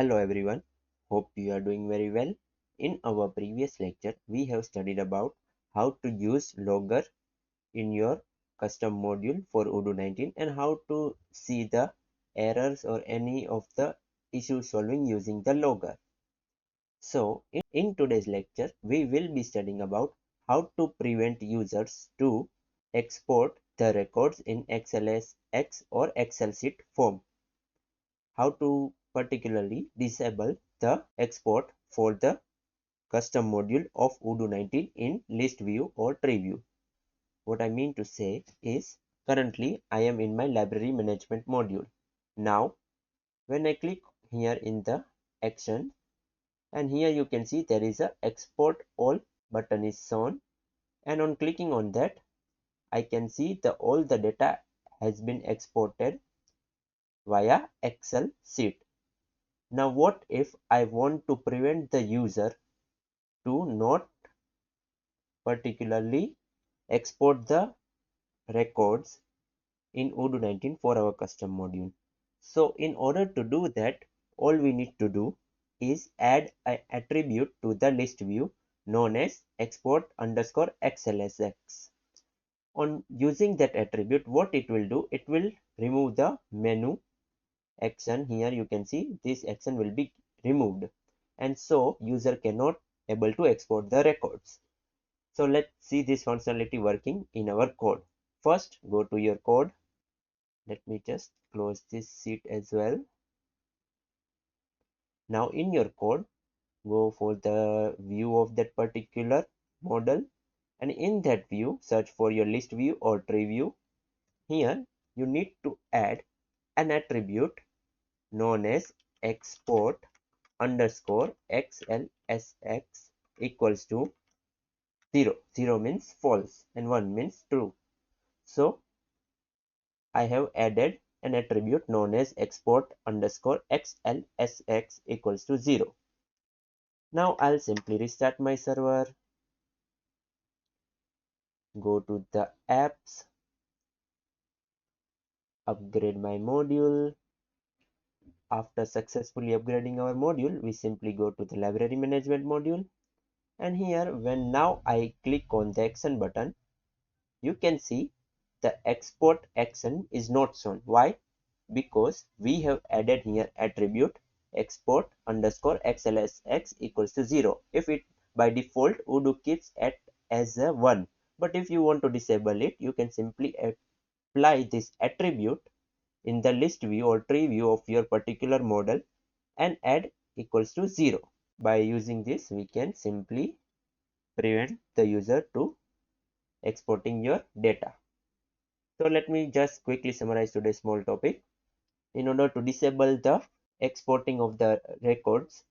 Hello everyone, hope you are doing very well. In our previous lecture, we have studied about how to use logger in your custom module for Odoo19 and how to see the errors or any of the issue solving using the logger. So in today's lecture, we will be studying about how to prevent users to export the records in XLSX or Excel sheet form. How to particularly disable the export for the custom module of Odoo19 in list view or tree view. What I mean to say is currently I am in my library management module. Now when I click here in the action, and here you can see there is a export all button is shown, and on clicking on that I can see all the data has been exported via Excel sheet. Now what if I want to prevent the user to not particularly export the records in Odoo19 for our custom module? So in order to do that, all we need to do is add an attribute to the list view known as export underscore XLSX. On using that attribute, what it will do, it will remove the menu action. Here you can see this action will be removed, and so user cannot able to export the records. So let's see this functionality working in our code. First, go to your code. Let me just close this sheet as well. Now in your code, go for the view of that particular model, and in that view search for your list view or tree view. Here you need to add an attribute known as export underscore XLSX equals to 0. 0 means false and 1 means true. So I have added an attribute known as export underscore XLSX equals to 0. Now I'll simply restart my server, go to the apps, upgrade my module. After successfully upgrading our module, we simply go to the library management module, and here when now I click on the action button, you can see the export action is not shown. Why? Because we have added here attribute export underscore XLSX equals to 0. If it by default Odoo keeps it as a 1, but if you want to disable it, you can simply apply this attribute in the list view or tree view of your particular model and add equals to 0. By using this, we can simply prevent the user to exporting your data. So let me just quickly summarize today's small topic. In order to disable the exporting of the records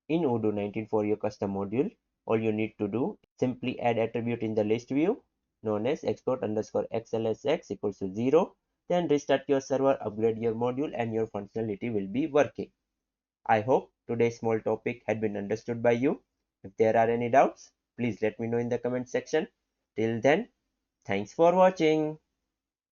in Odoo19 for your custom module, all you need to do simply add attribute in the list view known as export underscore XLSX equals to 0. Then restart your server, upgrade your module, and your functionality will be working. I hope today's small topic had been understood by you. If there are any doubts, please let me know in the comment section. Till then, thanks for watching.